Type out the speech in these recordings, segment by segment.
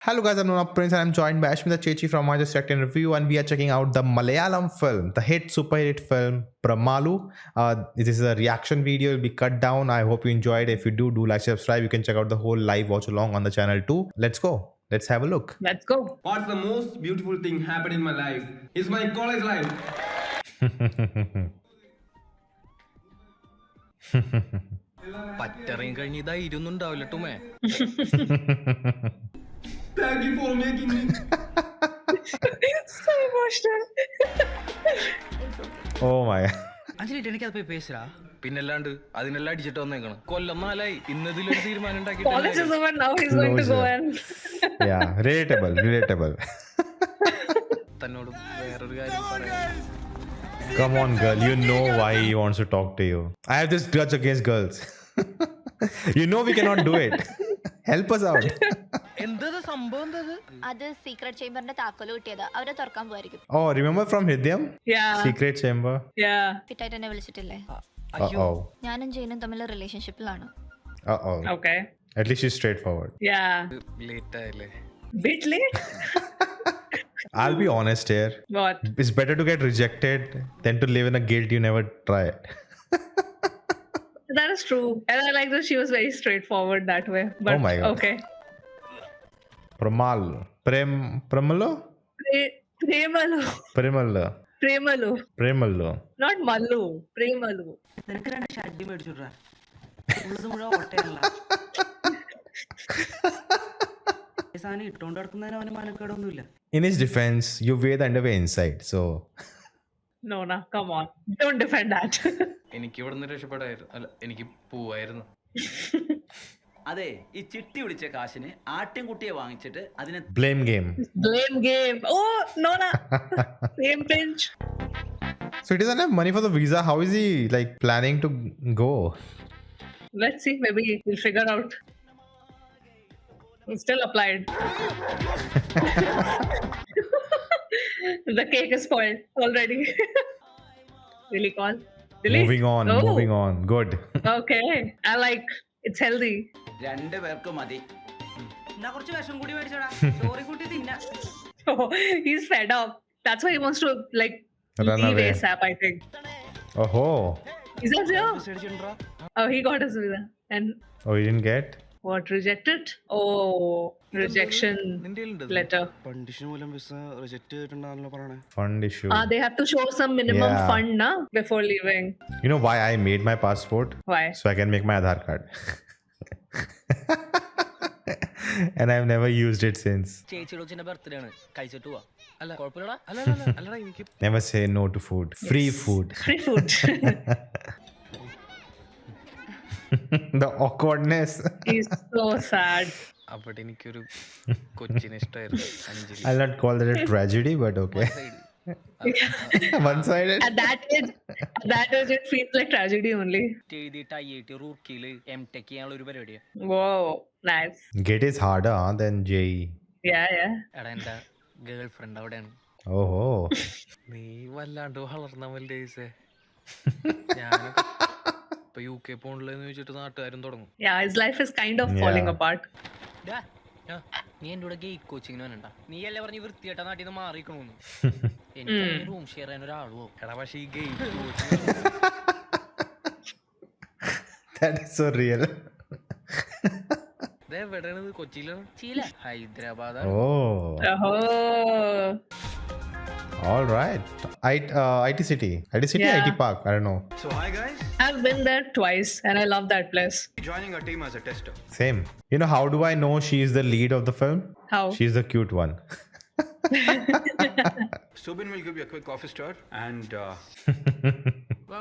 Hello guys, I'm Nona Prince and I'm joined by Ashmita Chechi from My Just Checked In Review, and we are checking out the Malayalam film, the super hit film Premalu. This is a reaction video, it will be cut down. I hope you enjoyed. If you do like, subscribe. You can check out the whole live watch along on the channel too. Let's go. Let's have a look. Let's go. What's the most beautiful thing happened in my life? Is my college life. Thank you for making me. So emotional. Oh my. Anjali, എനിക്കത് പോയി പേശരാ പിന്നല്ലാണ്ട് അതിനെല്ലാം അടിച്ചിട്ട് വന്നേക്കണം കൊല്ലം ഇന്നതിലൊരു തീരുമാനം ഉണ്ടാക്കിയിട്ട് College is over now. He's going to go and Yeah, relatable. തന്നോട് വേറൊരു കാര്യം പറയാം. Come on, girl. You know why he wants to talk to you. I have this grudge against girls. You know we cannot do it. Help us out. എന്തത് സംഭവം എന്തത്? അത് secret ചേംബറിന്റെ താക്കോല് കിട്ടിയതാ. അവരെ തുറക്കാൻ പോയിരിക്കും. Oh, remember from Hridyam? yeah. Secret chamber. Yeah. ഫിറ്റായിട്ട് എന്നെ വിളിച്ചിട്ടില്ലേ? Uh-oh. ഞാനും ജെയിനും തമ്മിൽ റിലേഷൻഷിപ്പിലാണ്. Uh-oh. Okay. At least she's straightforward. Yeah. Late ആയില്ലേ? Bit late. I'll be honest here. What? It's better to get rejected than to live in a guilt you never tried. That is true. And I like that she was very straightforward that way. But Oh my God. okay. Premalu. Premalu? Premalu. Not Mallu. Premalu. നിനക്ക് രണ്ട് ഷഡ്ഡി മേടിച്ചുവിട്രാ ഉള്ളത് മുഴുവൻ ഓട്ടയല്ല സാധനം ഇട്ടോണ്ട് നടക്കുന്നതിന് അവന് മനക്കേടൊന്നുമില്ല. In his defense, you wear the underwear inside, so. Nona, come on. Don't defend that. എനിക്ക് ഇവിടെ നിന്ന് രക്ഷപ്പെടായിരുന്നു. അല്ല എനിക്ക് പോവായിരുന്നു. അതെ, ഈ ചിട്ടി പിടിച്ച കാശിന് ആട്ടിൻകുട്ടിയെ വാങ്ങിച്ചിട്ട് അതിനെ Blame game. Blame game. Oh, Nona. Same pinch. So he doesn't have money for the visa. How is he like planning to go? Let's see. Maybe we'll figure out. It's still applied. The cake is spoiled already. Really call? Really? Moving on. Good. Okay. I like it's healthy. രണ്ട് പേർക്ക് മതി. എന്നാ കുറച്ച് വിഷം കൂടി മേടിച്ചോടാ ചോറി കൂട്ടി തിന്ന. Oh, he's fed up. That's why he wants to like Run leave away. ASAP, I think. Oh. Is that so? Oh, he got his visa. And Oh, you didn't get? what, rejected? Oh, rejection letter. Condition മൂലം visa reject ചെയ്തിട്ടുണ്ടാണല്ലോ പറയണേ. Fund issue. They have to show some minimum Yeah. fund na, before leaving. You know why I made my passport? Why? So I can make my Aadhaar card. And I've never used it since. ചേച്ചിയുടെ കൊച്ചിന്റെ birthday ആണ് കഴിച്ചിട്ട് പോവാ. അല്ല കുഴപ്പമില്ലടാ. അല്ലടാ എനിക്ക് Never say no to food. Free food. Free food. The awkwardness. He's so sad. അവിടെ എനിക്കൊരു കൊച്ചിനെ ഇഷ്ടമായിരുന്നു. Anjali. I'll not call that a tragedy, but okay. One-sided. At that age, it feels like tragedy only. എഴുതിയിട്ട് IIT റൂർക്കിയില് M.Tech ചെയ്യാനുള്ള ഒരു പരിപാടിയാ. Whoa, nice. GATE is harder than JE. Yeah. എടാ എന്റെ ഗേൾ ഫ്രണ്ട് അവിടെയാണ്. Oh. നീ വല്ലാണ്ട് വളർന്ന മല്ലേസേ. ഞാനൊക്കെ ഇപ്പൊ UK പോണില്ലെന്ന് ചോദിച്ചിട്ട് നാട്ടുകാരും തുടങ്ങും. Yeah, his life is kind of falling apart. നീ എന്റെ കൂടെ ഗെയ്റ്റ് കോച്ചിങ്ങിന് വരണ്ട. നീ അല്ലേ പറഞ്ഞ് വൃത്തിയായിട്ട നാട്ടിൽ നിന്ന് മാറിക്കണോന്ന്. എനിക്ക് റൂം ഷെയർ ചെയ്യാൻ ഒരാളോ. എടാ പക്ഷേ ഈ gate That is so real. എവിടെയാണ്? കൊച്ചിയിലാണ്. Cheela Hyderabad. Oh. All right. IT City. Yeah. IT Park. I don't know. So hi guys, I've been there twice and I love that place. joining our team as a tester. Same. You know how do I know she is the lead of the film? How? She's the cute one. Subin will give you a quick office tour and വാ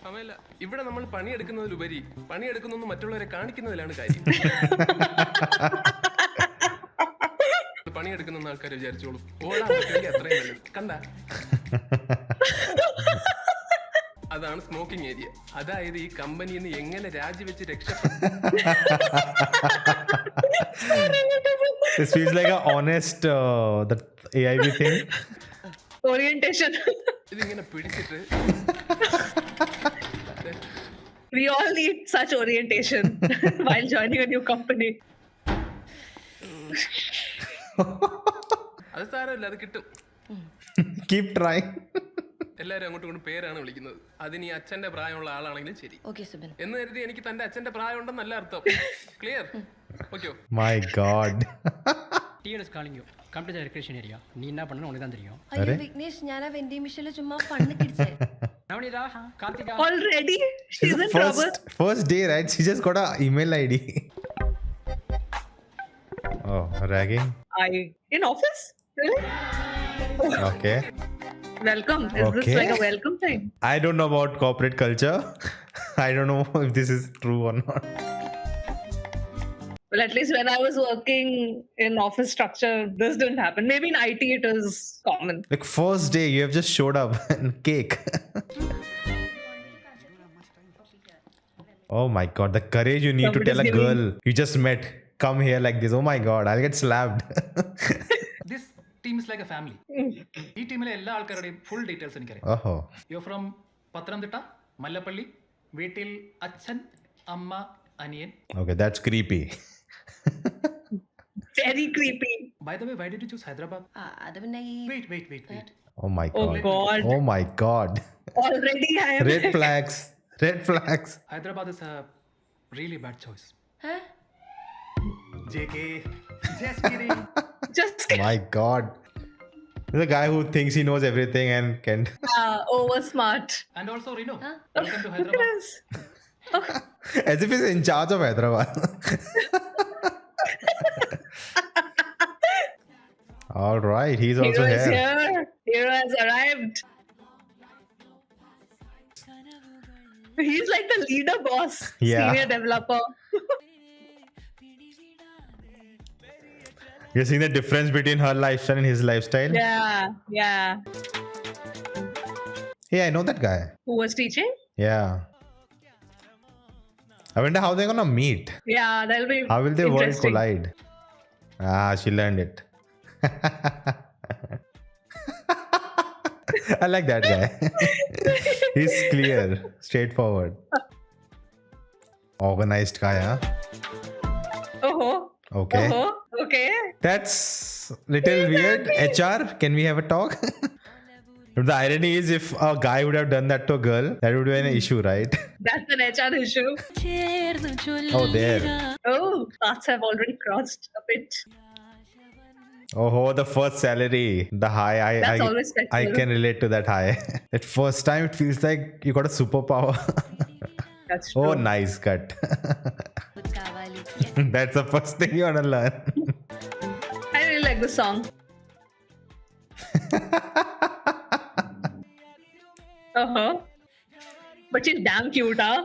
സമയമില്ല. ഇവിടെ നമ്മൾ പണിയെടുക്കുന്നതിലുപരി പണിയെടുക്കുന്നൊന്നും മറ്റുള്ളവരെ കാണിക്കുന്നതിലാണ് കാര്യം. പണിയെടുക്കുന്ന ആൾക്കാരെ വിചാരിച്ചോളൂ. ഓടാൻ അത്രയും നല്ലത്. കണ്ട, അതാണ് സ്മോക്കിംഗ് ഏരിയ. അതായത് ഈ കമ്പനിയിൽ നിന്ന് എങ്ങനെ രാജിവെച്ച് രക്ഷപ്പെടും. This feels like a honest the AIB thing. Orientation. ഇതിങ്ങനെ പിടിച്ചിട്ട് We all need such orientation while joining a new company. അത് സാരമില്ല, അത് കിട്ടും. Keep trying. എല്ലാരും അങ്ങോട്ടും ഇങ്ങോട്ടും പേരാണ് വിളിക്കുന്നത്. അതിന് ഈ അച്ഛന്റെ പ്രായമുള്ള ആളാണെങ്കിലും ശരി. എന്ന് കരുതി എനിക്ക് തന്റെ അച്ഛന്റെ പ്രായം ഉണ്ടെന്നല്ല അർത്ഥം. Clear? Okay. My God. TN is calling you. Come to the recreation area. நீ என்ன பண்ணணும் உனக்கு தான் தெரியும். അയ്യോ വിഘ്നേഷ്, ഞാൻ ആ വെൻഡിങ് മെഷീനിൽ ചുമ്മാ ഫണ്ട് കിടിച്ചേ. Navanitha, Karthika. Already? She's in trouble. First day, right? She just got a email ID. Oh, ragging. In office? Really? Okay. Welcome. Is this Okay. like a welcome thing? I don't know about corporate culture. I don't know if this is true or not. Well, at least when I was working in office structure, this didn't happen. Maybe in IT it is common. Like first day, you have just showed up and cake. Oh my God, the courage you need to Somebody's tell a giving- girl you just met, come here like this. Oh my God, I'll get slapped. This team is like a family. ഈ ടീമിലെ എല്ലാ ആൾക്കാരുടെയും full details എനിക്കറിയാം. Oh, you from Pathanamthitta, Mallappally, വീട്ടിൽ അച്ഛൻ, അമ്മ, അനിയൻ. okay, that's creepy. Very creepy. By the way, why did you choose Hyderabad? അത് പിന്നെ ഈ Wait. Oh my Oh God. God. Oh my God. Already I am. Red flags. Red flags. Hyderabad is a really bad choice. ഏ? JK. Just kidding. Just kidding. My God. There's a guy who thinks he knows everything and can. Over smart. And also Reenu. Welcome to Look at Hyderabad. us. As if he's in charge of Hyderabad. All right, he's also Hero is here. here. Hero has arrived. He's like the leader boss. Yeah. Senior developer. You're seeing the difference between her lifestyle and his lifestyle? Yeah. Yeah, I know that guy. Who was teaching? Yeah. I wonder how they're gonna meet. Yeah, that'll be How will their worlds interesting. collide? She learned it. I like that guy. He's clear, straightforward. Organized guy, huh? Oh. Okay. Okay. That's little weird. HR, can we have a talk? The irony is, if a guy would have done that to a girl, that would be an issue, right? That's an HR issue. Oh, there. Oh, paths have already crossed a bit. Oh, the first salary, the high. That's always I spectacular. can relate to that high. At first time, it feels like you got a superpower. That's true. Oh, nice cut. That's the first thing you want to learn. I really like this song. But she's damn cute, huh?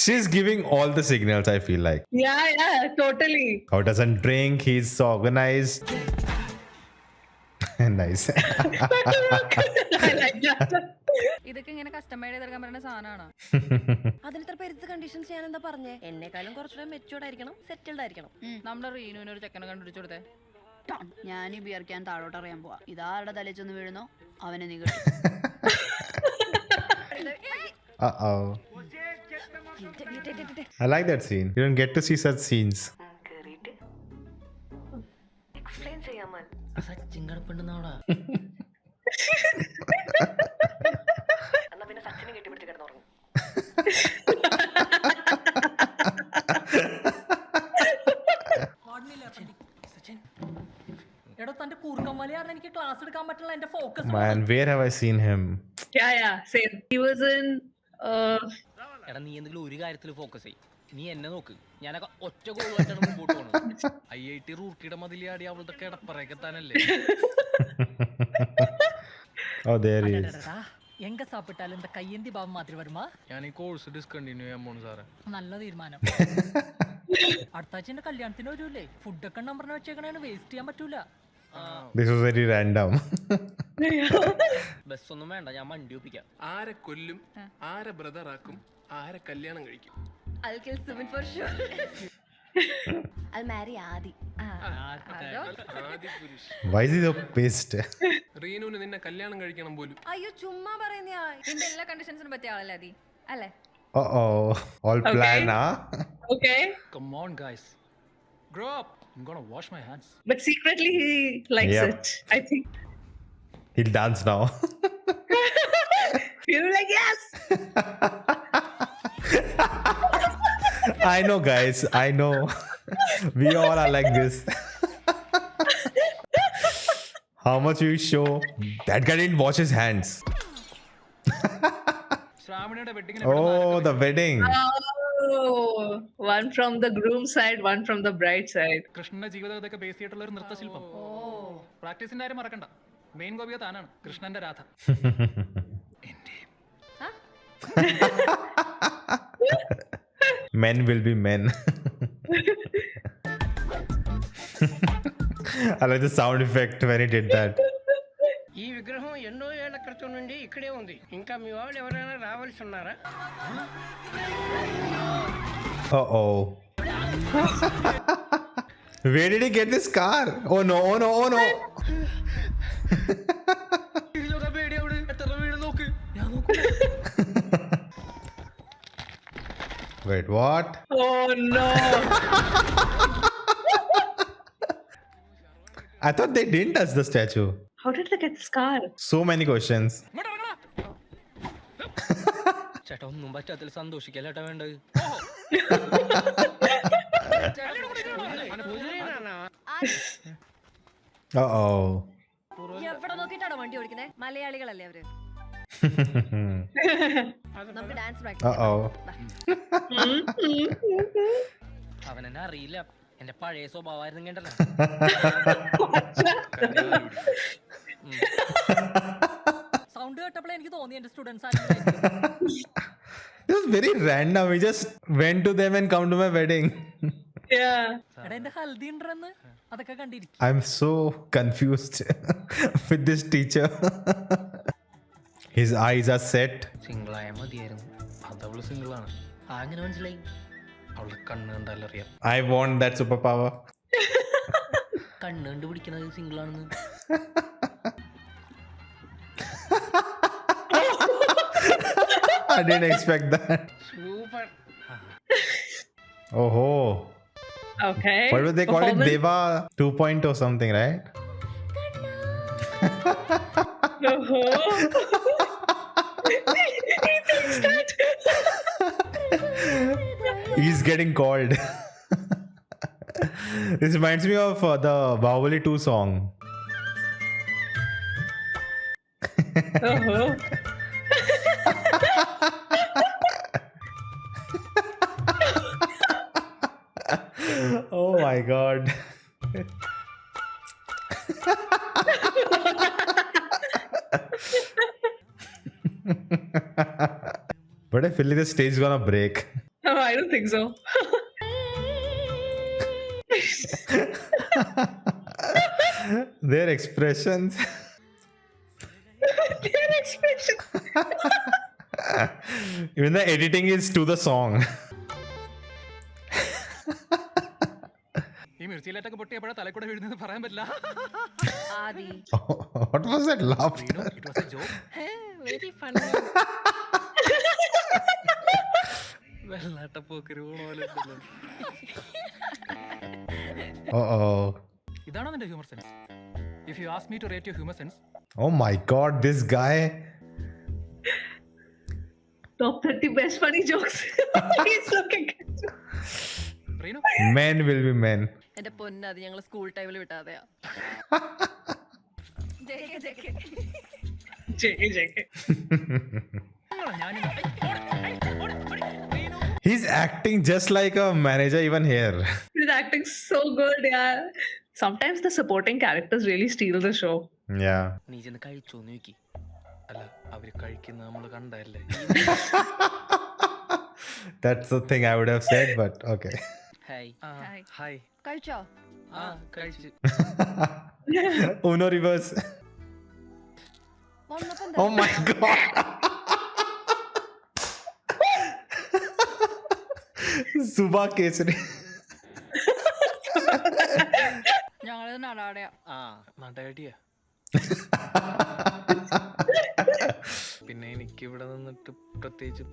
She's giving all the signals, I feel like. Yeah, totally. How doesn't drink, he's so organized. Nice. I like that. ഇതൊക്കെ ഇങ്ങനെ customised ചെയ്തെടുക്കാൻ പറ്റുന്ന സാധനമാണ്. അതിനിത്ര പെരുത്ത conditions ഞാൻ എന്താ പറഞ്ഞേ? എന്നെക്കാളും കുറച്ചുകൂടെ മെച്ചൂർഡ് ആയിരിക്കണം, സെറ്റിൽഡ് ആയിരിക്കണം. നമ്മുടെ റീനുവിന് ഒരു ചെക്കനെ കണ്ടുപിടിച്ചു കൊടുത്തേ. ഞാൻ ഈ ബിയർ ക്യാൻ താഴോട്ട് അറിയാൻ പോവാ. ഇതാരുടെ തലച്ചൊന്ന് വീഴുന്നോ അവനെ നീ കിട്ടും. Uh-oh. I like that scene. You don't get to see such scenes. Sachin കിടപ്പുണ്ടെന്നോടാ. എടോ തന്റെ കൂർക്കം വലിയാണ് എനിക്ക് ക്ലാസ് എടുക്കാൻ പറ്റില്ല. എന്റെ focus. Man, where have I seen him? Yeah, same. He was in. എടാ നീ എന്തെങ്കിലും ഒരു കാര്യത്തിൽ ഫോക്കസ് ചെയ്യും. നീ എന്നെ നോക്ക്, ഞാനൊക്കെ ഒറ്റ ഗോളുമായിട്ടാണ് മുമ്പോട്ട് പോകുന്നത്. IIT റൂർക്കിയുടെ മതിലിയാടി അവളുടെ കിടപ്പറയക്കെത്താനല്ലേ. Oh, there he is. എങ്ക സാപ്പിട്ടാലും എന്റെ കയ്യന്തി ഭാവം മാത്രം വരുമാ. ഞാൻ ഈ കോഴ്സ് ഡിസ്കണ്ടിന്യൂ ചെയ്യാൻ പോണു സാറേ. നല്ല തീരുമാനം. അടുത്താഴ്ച എന്റെ കല്യാണത്തിന് വരൂലേ? ഫുഡൊക്കെ നമ്പറിന് വെച്ചേക്കണേന് വേസ്റ്റ് ചെയ്യാൻ പറ്റൂല. This was very random. Bus ഒന്നും വേണ്ട, ഞാൻ വണ്ടി ഒപ്പിക്കാം. ആരെ കൊല്ലും, ആരെ ബ്രദർ ആക്കും, ആരെ കല്യാണം കഴിക്കും. I'll kill Sumin for sure. I'll marry Adi. Adi Purush. Why is he so pissed? റീനുവിന് നിന്നെ കല്യാണം കഴിക്കണം പോലും. അയ്യോ ചുമ്മാ പറയുന്നയാ. ഇതിന്റെ എല്ലാ കണ്ടീഷൻസിനും പറ്റിയ ആളല്ലേ അതി അല്ലേ? Uh-oh. All plan, huh? Okay. Come on guys. Grow up. I'm gonna wash my hands. But secretly he likes Yep. it, I think. He'll dance now. You're like, yes! I know, guys. I know. We all are like this. How much we show? That guy didn't wash his hands. Shravaniyude wedding Oh, the wedding. Oh, one from the groom side, one from the bride side. കൃഷ്ണന്റെ ജീവിതത്തെ base ചെയ്തിട്ടുള്ള ഒരു നൃത്തശില്പം. പ്രാക്ടീസിന്റെ കാര്യം മറക്കണ്ട. Main Gopika താനാണ് കൃഷ്ണന്റെ Radha. Men will be men. I like the sound effect when he did that. ఈ విగ్రహం ఎన్నో ఏళ్ల క్రితం నుండి ఇక్కడే ఉంది. ఇంకా మీ వాళ్ళు ఎవరైనా రావాల్సి ఉన్నారా? Uh-oh. Where did he get this car? Oh no, oh no, oh no. Wait, what? Oh no! I thought they didn't touch the statue. How did they get this car? So many questions. ചേട്ടാ ഒന്നും പറ്റാത്തിൽ സന്തോഷിക്കല്ലേട്ടാ വേണ്ടത്. Uh-oh. എവിടെ നോക്കിട്ടാണോ വണ്ടി ഓടിക്കുന്നത്? മലയാളികളല്ലേ അവര്? നമുക്ക് dance practice. Uh-oh. അവനെന്നെ അറിയില്ല. എന്റെ പഴയ സ്വഭാവമായിരുന്നു കേട്ടല്ലോ. സൗണ്ട് കേട്ടപ്പോഴേ എനിക്ക് തോന്നി എന്റെ students This was very random. We just went to them and come to my wedding. Yeah. എടാ എന്റെ ഹൽദി ഉണ്ടെന്ന് അതൊക്കെ കണ്ടിരിക്കും. I'm so confused with this teacher. His eyes are set. സിംഗിളായ മതിയായിരുന്നു. അതവള് സിംഗിളാണ്. അങ്ങനെ മനസ്സിലായി. അവളുടെ കണ്ണ് കണ്ടാലും അറിയാം. I want that superpower. കണ്ണ് കണ്ടുപിടിക്കുന്നത് സിംഗിളാണെന്ന്. I didn't expect that. Super. Oh. Okay. What were they calling? Performance? Deva 2.0 or something, right? Oh. He thinks that. He's getting called. This reminds me of the Bahubali 2 song. Oh. Oh my god. But I feel like the stage is gonna break. No, I don't think so. Their expressions. Their expression. Even the editing is to the song. ഈ മിർച്ചിയിലേറ്റൊക്കെ പൊട്ടിയപ്പോഴാ തലക്കൂടെ വീഴുന്നത് പറയാൻ പറ്റില്ല. Aadhi. What was that laughter? It was a joke. Very funny. വെള്ളാട്ടപ്പോക്കര് പോലെ. Uh-oh. ഇതാണോ നിന്റെ humour sense? If you ask me to rate your humour sense. Oh my god, this guy. Top 30 best funny jokes. He's looking at you. Reenu Men will be men. എന്റെ പൊന്ന് അത് ഞങ്ങള് school ടൈമിൽ വിട്ടാതെയാ. JK. He's acting just like a manager even here. He's acting so good, yeah. Sometimes the supporting characters really steal the show. Yeah. നീ ചെന്ന് കഴിച്ചോന്ന് നോക്കി. അല്ല അവര് കഴിക്കുന്ന നമ്മള് കണ്ടല്ലേ. That's the thing I would have said, but okay. Hi. Hi. Hi. കഴിച്ചോ? ആ കഴിച്ചു. Uno reverse. വന്നപ്പോ Oh my god. Zuba Kesari. ഞങ്ങള് നടാടയാ. ആ നടയടിയാ. പിന്നെ എനിക്ക് ഇവിടെ നിന്നിട്ട് പ്രത്യേകിച്ച്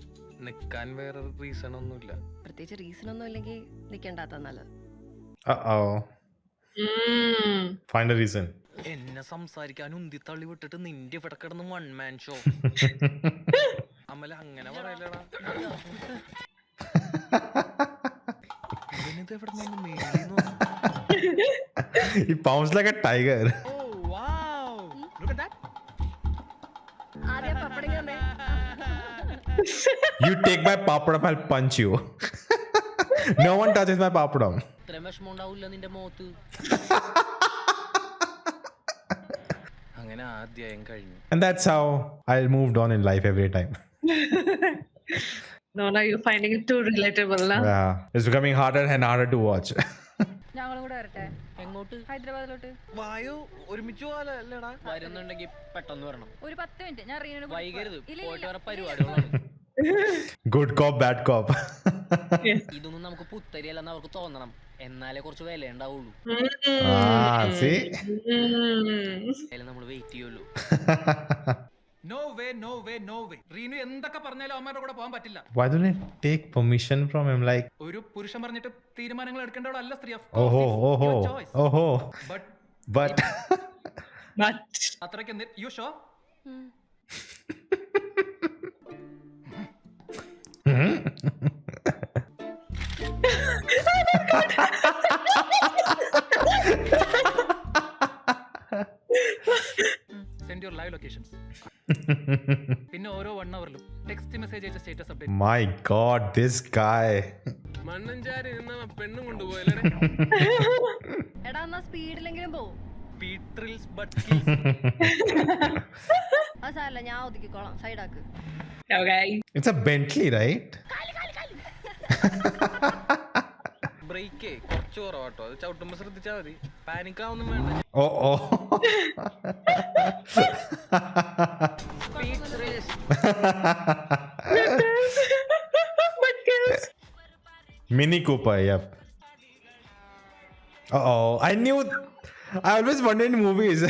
നിക്കാൻ വേറെ റീസൺ ഒന്നുമില്ല. പ്രത്യേകിച്ച് റീസൺ ഒന്നും ഇല്ലെങ്കിൽ നിക്കണ്ടാത്ത നല്ലത്. Uh-oh. Find a reason. എന്നെ സംസാരിക്കാൻ ഉന്തി തള്ളി വിട്ടിട്ട് നിന്റെ ഇവിടെ കിടന്ന് വൺ മാൻ ഷോ. അമല അങ്ങനെ പറയലടാ. ഇവനിത് എവിടെ നിന്ന് മേളിന്ന് വന്നു? He pounds like a tiger. Oh wow, look at that. ആദ്യം പപ്പടം തന്നെ. You take my papadam, I'll punch you. No one touches my papadam. ഇത്രയും വിഷമം ഉണ്ടാവില്ല നിന്റെ മുഖത്ത്. അങ്ങനെ ആദ്യം കഴിഞ്ഞു. And that's how I moved on in life every time. Nona, you're finding it too relatable, na? Yeah. It's becoming harder and harder to watch. ഞങ്ങളും കൂടെ വരട്ടെ. എങ്ങോട്ട്? ഹൈദരാബാദിലോട്ട്. വായു ഒരുമിച്ച് പോലല്ലടാ. വരുന്നുണ്ടെങ്കിൽ പെട്ടെന്ന് വരണം. ഒരു 10 മിനിറ്റ് ഞാൻ റീനു വൈകരുത്. പോയിട്ട് വേറെ പരിപാടികളാണ്. Good cop, bad cop. ഇതൊന്നും നമുക്ക് പുത്തരിയല്ലെന്ന് അവർക്ക് തോന്നണം. എന്നാലേ കുറച്ച് വില ഉണ്ടാവുള്ളൂ. See? നമ്മൾ വെയിറ്റ് ചെയ്യുള്ളൂ. No way no way no way. Reenu എന്തൊക്കെ പറഞ്ഞാലും അമ്മയുടെ കൂടെ പോകാൻ പറ്റില്ല. Why don't I take permission from him? Like, ഒരു പുരുഷൻ പറഞ്ഞിട്ട് തീരുമാനങ്ങൾ എടുക്കേണ്ടവളല്ല സ്ത്രീ. But. അത്രയ്ക്ക് U show. Send your live locations. പിന്നെ ഓരോ 1 hourലും ടെക്സ്റ്റ് മെസ്സേജ് അയച്ച status update. My God, this guy. മണ്ണഞ്ചാരി നിന്ന പെണ്ണും കൊണ്ടുപോയല്ലേ. എടാ എന്നാ സ്പീഡിലെങ്കിലും പോ. Speed thrills but ആ സാരല്ല ഞാൻ ഒതുക്കിക്കോളാം. സൈഡാക്ക്. Okay. It's a Bentley, right? ബ്രേക്കേ കുറച്ച് കുറവാട്ടോ. അത് ചവിട്ടുമ്പോ ശ്രദ്ധിച്ചാൽ മതി. പാനിക്കാവൊന്നും വേണ്ട. Oh. Speed thrills. Mini Cooper, yep. I knew. I always wondered in movies.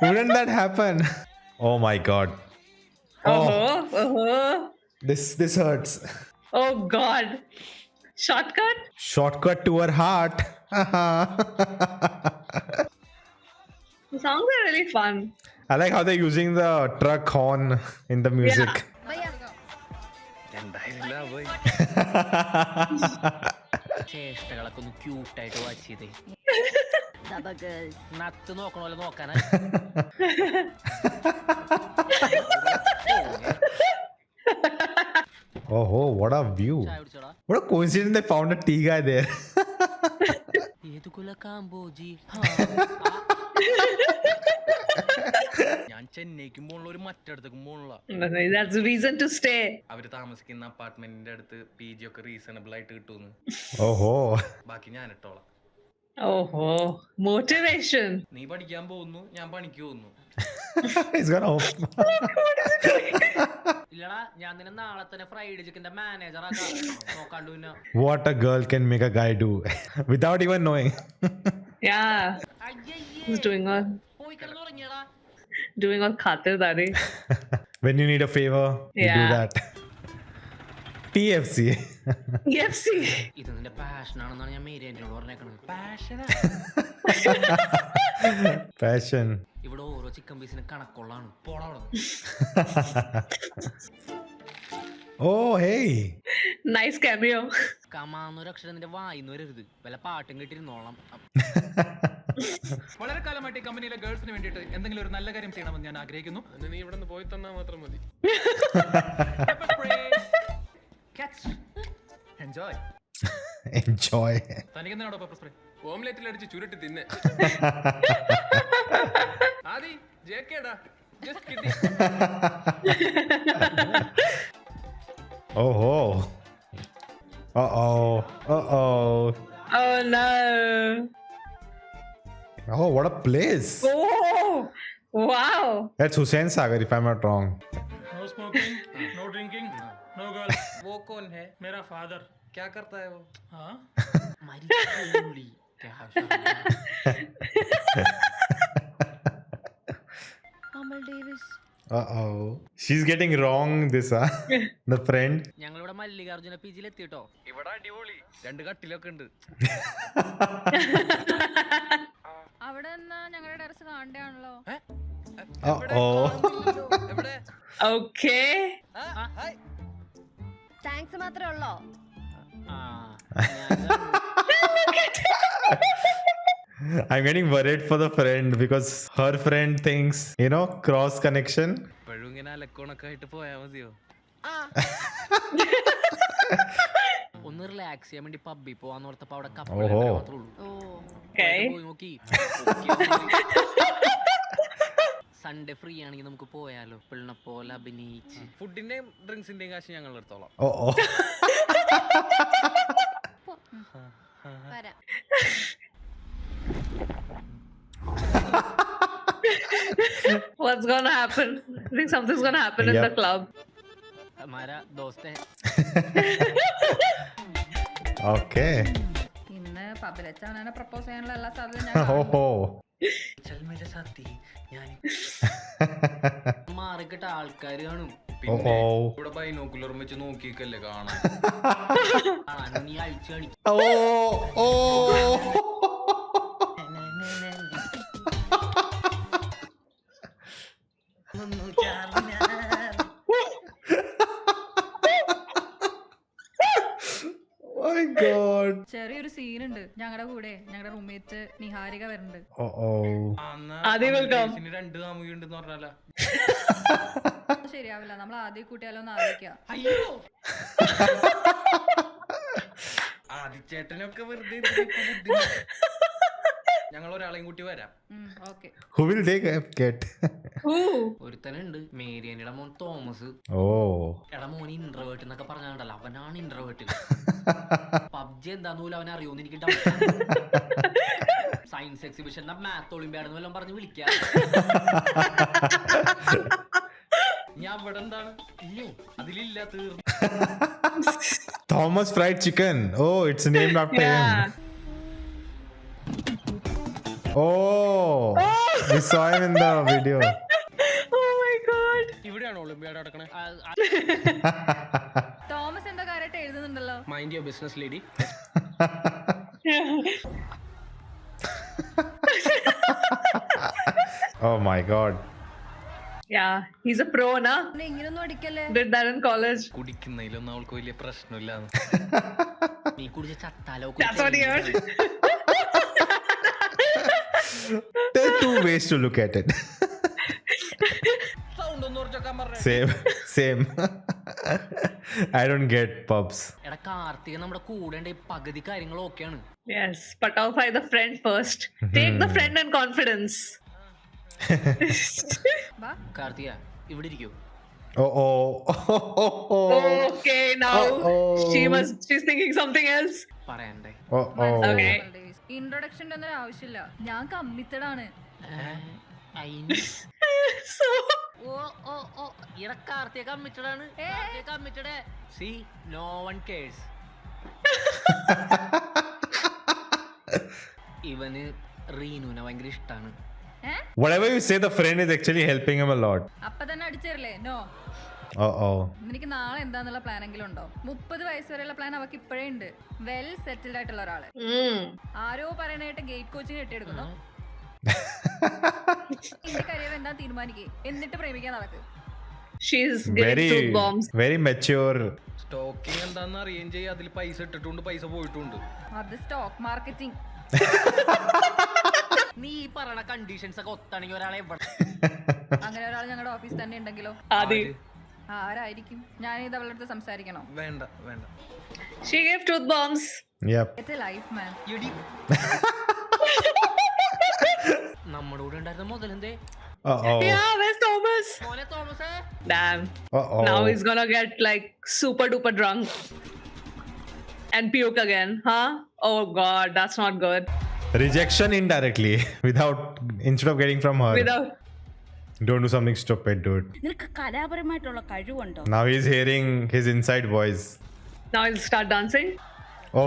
Wouldn't that happen? Oh my God. This hurts. Oh God. Shortcut to her heart. The songs are really fun. I like how they're using the truck horn in the music. ചേഷ്ടകളൊക്കെ ഒന്ന് ക്യൂട്ടായിട്ട് watch ചെയ്തേ. നത്ത് നോക്കണ പോലെ നോക്കാനാ. Oh, what a view. What a coincidence they found a tea guy there. ഞാൻ ചെന്നൈക്കും പോണുള്ള ഒരു മറ്റടുത്തേക്കും പോണുള്ള. That's a reason to stay. അവര് താമസിക്കുന്ന അപ്പാർട്ട്മെന്റിന്റെ അടുത്ത് PG ഒക്കെ റീസണബിൾ ആയിട്ട് കിട്ടുമെന്ന്. ബാക്കി ഞാൻ ഇട്ടോളാം. Motivation. നീ പഠിക്കാൻ പോകുന്നു, ഞാൻ പണിക്ക് പോകുന്നു. ഇല്ലടാ, ഞാൻ നിന്നെ നാളെ തന്നെ ഫ്രൈഡ് ചിക്കന്റെ മാനേജർ ആക്കാം. നോക്കാണ്ടു പിന്നെ. What a girl can make a guy do without even knowing. Yeah. Who's doing all khaterdari? When you need a favor, you do that. TFC. ഇത് നിന്റെ പാഷൻ ആണെന്നാണ് ഞാൻ മേരിയോട് പറഞ്ഞേക്കണത്. Passion. ഇവിടെ ഓരോ ചിക്കൻ പീസിന് കണക്കുള്ളതാണ്. പോടാ. Oh, hey. Nice cameo. കമാന്നൊരു അക്ഷരം നിന്റെ വായിന്ന് വരരുത്. വല്ല പാട്ടും കേട്ടിരുന്നോളാം. വളരെ കാലമായിട്ട് ഈ കമ്പനിയിലെ ഗേൾസിന് വേണ്ടിയിട്ട് എന്തെങ്കിലും ഒരു നല്ല കാര്യം ചെയ്യണമെന്ന് ഞാൻ ആഗ്രഹിക്കുന്നു. നീ ഇവിടെ നിന്ന് പോയി തന്നാ മാത്രം മതി. Enjoy. തനിക്കെന്താണോ പെപ്പർ സ്പ്രേ? ഓംലെറ്റിൽ അടിച്ച് ചുരുട്ടി തിന്നെ. ആദി ജെകെടാ. Just kidding. Oh. Oh no. Oh, what a place. Oh, wow. That's Hussain Sagar, if I'm not wrong. No smoking, no drinking, no girl. वो कौन है? मेरा फादर. क्या करता है वो? हाँ? അമൽ Davis. She's getting wrong this, huh? The friend. ഞങ്ങളിവിടെ മല്ലിക മല്ലികാർജുന PG എത്തിട്ടോ. ഇവിടെ അടിപൊളി 2 കട്ടിലൊക്കെ ഉണ്ട്. അവിടെ ഞങ്ങളുടെ ടെറസ് കാണണ്ടാണല്ലോ. Okay. താങ്ക്സ് മാത്രമേ ഉള്ളോ? I'm getting worried for the friend because her friend thinks, cross connection. ഇപ്പോഴും ഇങ്ങനെ അലക്കോണൊക്കെ ആയിട്ട് പോയാ മതിയോ? ഒന്ന് റിലാക്സ് ചെയ്യാൻ വേണ്ടി പബ്ബിൽ പോവാന്ന് ഓർത്തപ്പോ അവിടെ കപ്പൽ മാത്രമേ ഉള്ളൂ. പോയി നോക്കി. സൺഡേ ഫ്രീ ആണെങ്കിൽ നമുക്ക് പോയാലോ? പിള്ളനെ പോലെ അഭിനയിച്ച് ഫുഡിന്റെയും ഡ്രിങ്ക്സിന്റെയും കാശ് ഞങ്ങൾ എടുത്തോളാം. What's gonna happen? I think something's gonna happen in the club. हमारा दोस्त है. Okay. ഇന്ന് പബ്ബിൽ വെച്ചാണ് പ്രപ്പോസ് ചെയ്യാനുള്ള എല്ലാ സാധ്യതയും चल मेरे साथी. ഞാൻ മാറിക്കിട്ട ആൾക്കാർ കാണും. ഇവിടെ ബൈനോക്കുലർ വെച്ച് നോക്കിക്കല്ലേ കാണാൻ. നീ അഴിച്ചു കാണിക്കും. My God. ചെറിയൊരു സീനുണ്ട്. ഞങ്ങളുടെ കൂടെ ഞങ്ങളുടെ റൂംമേറ്റ് നിഹാരിക വരുന്നുണ്ട്. രണ്ട് കാമുകിണ്ടെന്ന് പറഞ്ഞാലോ? ശരിയാവില്ല. നമ്മൾ ആദ്യം കൂട്ടിയാലോ എന്ന് ആലോചിക്കാം. ആദിച്ചേട്ടനൊക്കെ വെറുതെ ഞങ്ങൾ ഒരാളെയും കൂട്ടി വരാം. Who will they get? ഒരുത്തനുണ്ട് മേരിയനിയുടെ മോൻ തോമസ്. എടാ മോൻ ഇൻട്രോവേർട്ട് എന്നൊക്കെ പറഞ്ഞാണ്ടല്ലോ, അവനാണ് ഇൻട്രോവേർട്ട്. പബ്ജി എന്താന്ന് പോലും അവൻ അറിയോന്ന് എനിക്ക് ഡൗട്ട്. സയൻസ് എക്സിബിഷന്റെ മാത്ത് ഒളിമ്പ്യാഡ് വല്ലതും പറഞ്ഞ് വിളിക്കാം. ഞാൻ ഇവിടെ എന്താണ് ഇല്ലേ അതിലില്ല തീർന്നു. Thomas fried chicken. Oh, it's named after him. We saw him in the video. Oh my God. ഇവിടെയാണോ ഒളിമ്പ്യാഡ് നടക്കണേ? തോമസ് എന്താ കാര്യമായിട്ട് എഴുതുന്നുണ്ടല്ലോ. Mind your business lady. Oh my God. Yeah, he's a pro, na? ഇങ്ങനൊന്നും അടിക്കല്ലേ. Did that in college. കുടിക്കുന്നതിലൊന്നും അവൾക്ക് വലിയ പ്രശ്നമില്ല. നീ കുടിച്ച ചത്താലോ? That's what he heard. There are two ways to look at it. Same. I don't get pubs. എടാ കാർത്തിക നമ്മുടെ കൂടെ ഉണ്ട്. പകുതി കാര്യങ്ങളും ഓക്കെയാണ്. Yes, but I'll find the friend first. Take the friend and confidence. Karthika ഇവിടെ ഇരിക്കൂ. Okay, now she's thinking something else. പറയണ്ടേ? Okay. ഇൻട്രൊഡക്ഷന്റെ ഒന്നും ആവശ്യമില്ല. ഞാൻ കമ്മിറ്റഡ് ആണ്. കാർത്തിക കമ്മിറ്റഡ് ആണ്. Committed. See, no one cares. ഇവന് റീനുവിനെ ഭയങ്കര ഇഷ്ടാണ്. Whatever you say, the friend is actually helping him a lot. അപ്പൊ തന്നെ അടിച്ചേരല്ലേ? നോ. നിനക്ക് നാളെ എന്താന്നുള്ള പ്ലാൻ എങ്കിലും ഉണ്ടോ? 30 വയസ്സ് വരെയുള്ള പ്ലാൻ അവർക്ക് ഇപ്പോഴേ ഉണ്ട്. വെൽ സെറ്റിൽഡ് ആയിട്ടുള്ള ഒരാള്. ആരോ പറയാനായിട്ട് ഗേറ്റ് കോച്ചിങ് കെട്ടിയെടുക്കുന്നു. എന്റെ കരിയർ എന്താ തീരുമാനിക്കേ, എന്നിട്ട് പ്രേമിക്കാൻ നടക്ക്. She's getting two bombs. Very mature. Stalking എന്താന്ന് അറിയുകയും ചെയ്യും. അതിൽ പൈസ ഇട്ടിട്ടുണ്ട്, പൈസ പോയിട്ടുണ്ട്. അത് സ്റ്റോക്ക് മാർക്കറ്റിംഗ്. നീ പറയണ കണ്ടീഷൻസ് ഒക്കെ ഒത്താണെങ്കിൽ ഒരാളെ അങ്ങനെ ഒരാൾ ഞങ്ങളുടെ ഓഫീസ് തന്നെ ഉണ്ടെങ്കിലോ? ആരായിരിക്കും? ഞാനിത് അവളുടെ അടുത്ത് സംസാരിക്കണോ? വേണ്ട. She gave truth bombs. Yep. It's a life, man. നമ്മുടെ കൂടെ ഉണ്ടായിരുന്ന മുതലെന്തേ? Yeah, where's Thomas? മോനെ Thomas. Damn. Now he's gonna get like super duper drunk and puke again, huh? Oh God, that's not good. Rejection indirectly instead of getting from her. Don't do something stupid, dude. നിനക്ക് കലാപരമായിട്ടുള്ള കഴിവുണ്ടോ? Now he's hearing his inside voice. Now he'll start dancing. Oh.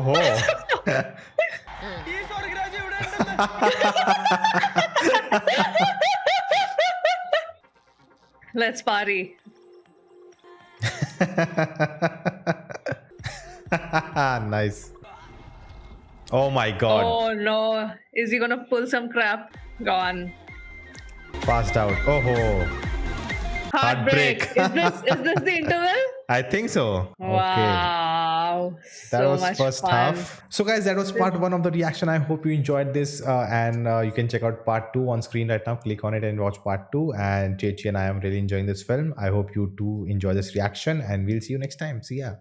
Let's party. Nice. Oh my god. Oh no. Is he gonna pull some crap? Gone. Passed out. Oh ho. Heartbreak. Is this the interval? I think so. Okay. Wow. That So was much first fun. half. So guys, that was part 1 of the reaction. I hope you enjoyed this, and you can check out part 2 on screen right now. Click on it and watch part 2. And Chechi and I am really enjoying this film. I hope you too enjoy this reaction, and we'll see you next time. See ya.